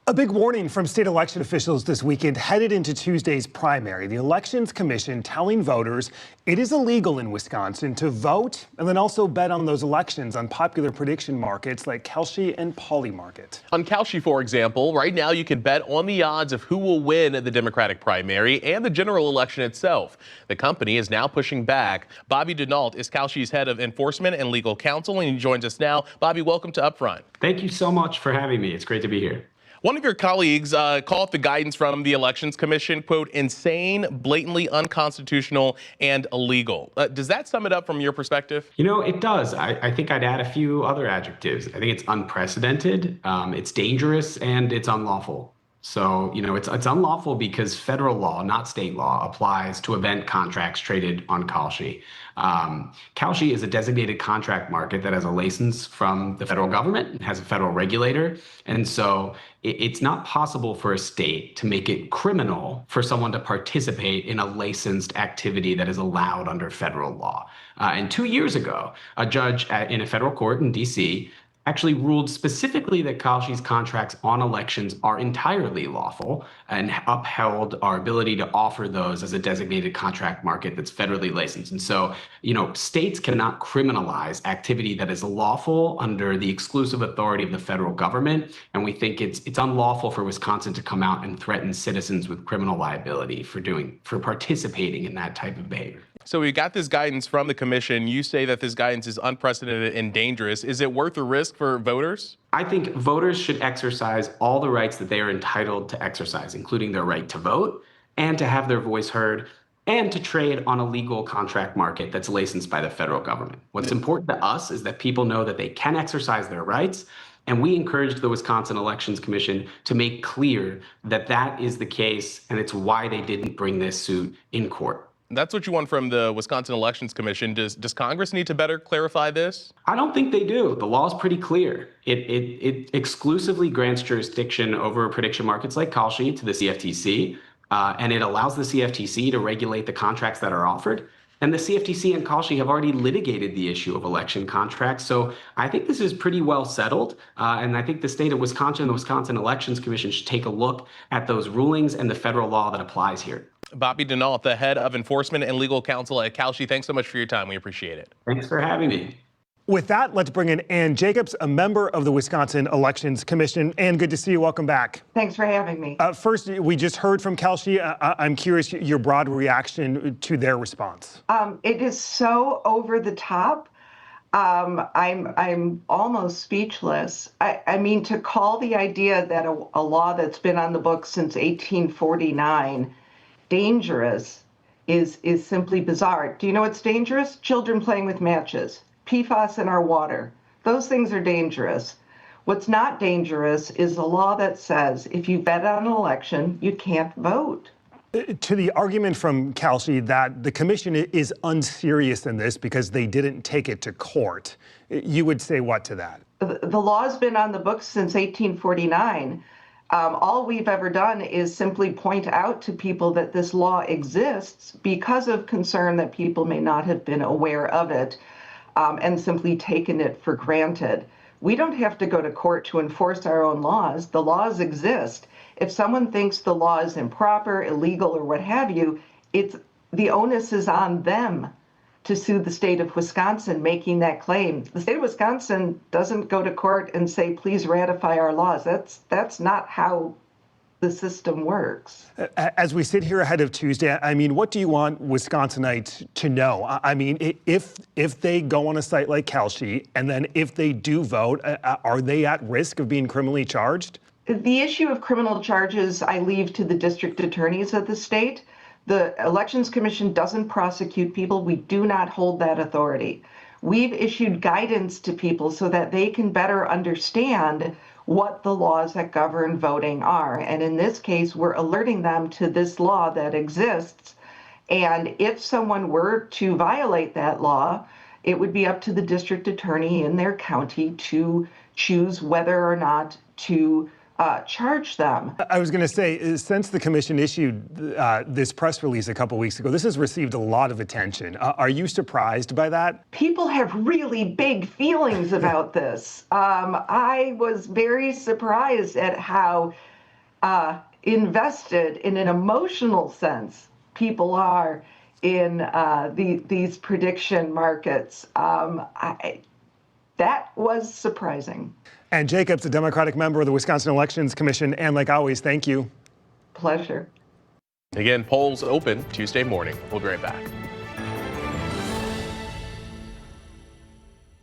A big warning from state election officials this weekend headed into Tuesday's primary. The Elections Commission telling voters it is illegal in Wisconsin to vote and then also bet on those elections on popular prediction markets like Kalshi and Pauley Market. On Kalshi, for example, right now you can bet on the odds of who will win the Democratic primary and the general election itself. The company is now pushing back. Bobby Denault is Kalshi's head of enforcement and legal counsel, and he joins us now. Bobby, welcome to Upfront. Thank you so much for having me. It's great to be here. One of your colleagues called the guidance from the Elections Commission, quote, insane, blatantly unconstitutional, and illegal. Does that sum it up from your perspective? You know, it does. I think I'd add a few other adjectives. I think it's unprecedented, it's dangerous, and it's unlawful. So, you know, it's unlawful because federal law, not state law, applies to event contracts traded on Kalshi. Kalshi is a designated contract market that has a license from the federal government, has a federal regulator. And so it's not possible for a state to make it criminal for someone to participate in a licensed activity that is allowed under federal law. And 2 years ago, a judge in a federal court in D.C. actually ruled specifically that Kalshi's contracts on elections are entirely lawful and upheld our ability to offer those as a designated contract market that's federally licensed. And so, you know, states cannot criminalize activity that is lawful under the exclusive authority of the federal government. And we think it's unlawful for Wisconsin to come out and threaten citizens with criminal liability for participating in that type of behavior. So we got this guidance from the commission. You say that this guidance is unprecedented and dangerous. Is it worth the risk for voters? I think voters should exercise all the rights that they are entitled to exercise, including their right to vote and to have their voice heard and to trade on a legal contract market that's licensed by the federal government. What's important to us is that people know that they can exercise their rights. And we encourage the Wisconsin Elections Commission to make clear that that is the case, and it's why they didn't bring this suit in court. That's what you want from the Wisconsin Elections Commission. Does Congress need to better clarify this? I don't think they do. The law is pretty clear. It exclusively grants jurisdiction over prediction markets like Kalshi to the CFTC, and it allows the CFTC to regulate the contracts that are offered. And the CFTC and Kalshi have already litigated the issue of election contracts. So I think this is pretty well settled. And I think the state of Wisconsin, the Wisconsin Elections Commission, should take a look at those rulings and the federal law that applies here. Bobby Denault, the head of enforcement and legal counsel at Kalshi, thanks so much for your time. We appreciate it. Thanks for having me. With that, let's bring in Ann Jacobs, a member of the Wisconsin Elections Commission. Ann, good to see you. Welcome back. Thanks for having me. First, we just heard from Kalshi. I'm curious your broad reaction to their response. It is so over the top. I'm almost speechless. I mean, to call the idea that a law that's been on the books since 1849 dangerous is simply bizarre. Do you know what's dangerous? Children playing with matches. PFAS in our water. Those things are dangerous. What's not dangerous is a law that says if you bet on an election, you can't vote. To the argument from Kalshi that the commission is unserious in this because they didn't take it to court, you would say what to that? The law's been on the books since 1849. All we've ever done is simply point out to people that this law exists because of concern that people may not have been aware of it. And simply taken it for granted. We don't have to go to court to enforce our own laws. The laws exist. If someone thinks the law is improper, illegal, or what have you, the onus is on them to sue the state of Wisconsin making that claim. The state of Wisconsin doesn't go to court and say, please ratify our laws. That's not how the system works. As we sit here ahead of Tuesday, I mean, what do you want Wisconsinites to know? I mean, if they go on a site like Kalshi, and then if they do vote, are they at risk of being criminally charged? The issue of criminal charges, I leave to the district attorneys of the state. The Elections Commission doesn't prosecute people. We do not hold that authority. We've issued guidance to people so that they can better understand what the laws that govern voting are. And in this case, we're alerting them to this law that exists. And if someone were to violate that law, it would be up to the district attorney in their county to choose whether or not to charge them. I was going to say, since the commission issued this press release a couple weeks ago, this has received a lot of attention. Are you surprised by that? People have really big feelings about this. I was very surprised at how invested in an emotional sense people are in these prediction markets. That was surprising. Ann Jacobs, a Democratic member of the Wisconsin Elections Commission. And like always, thank you. Pleasure. Again, polls open Tuesday morning. We'll be right back.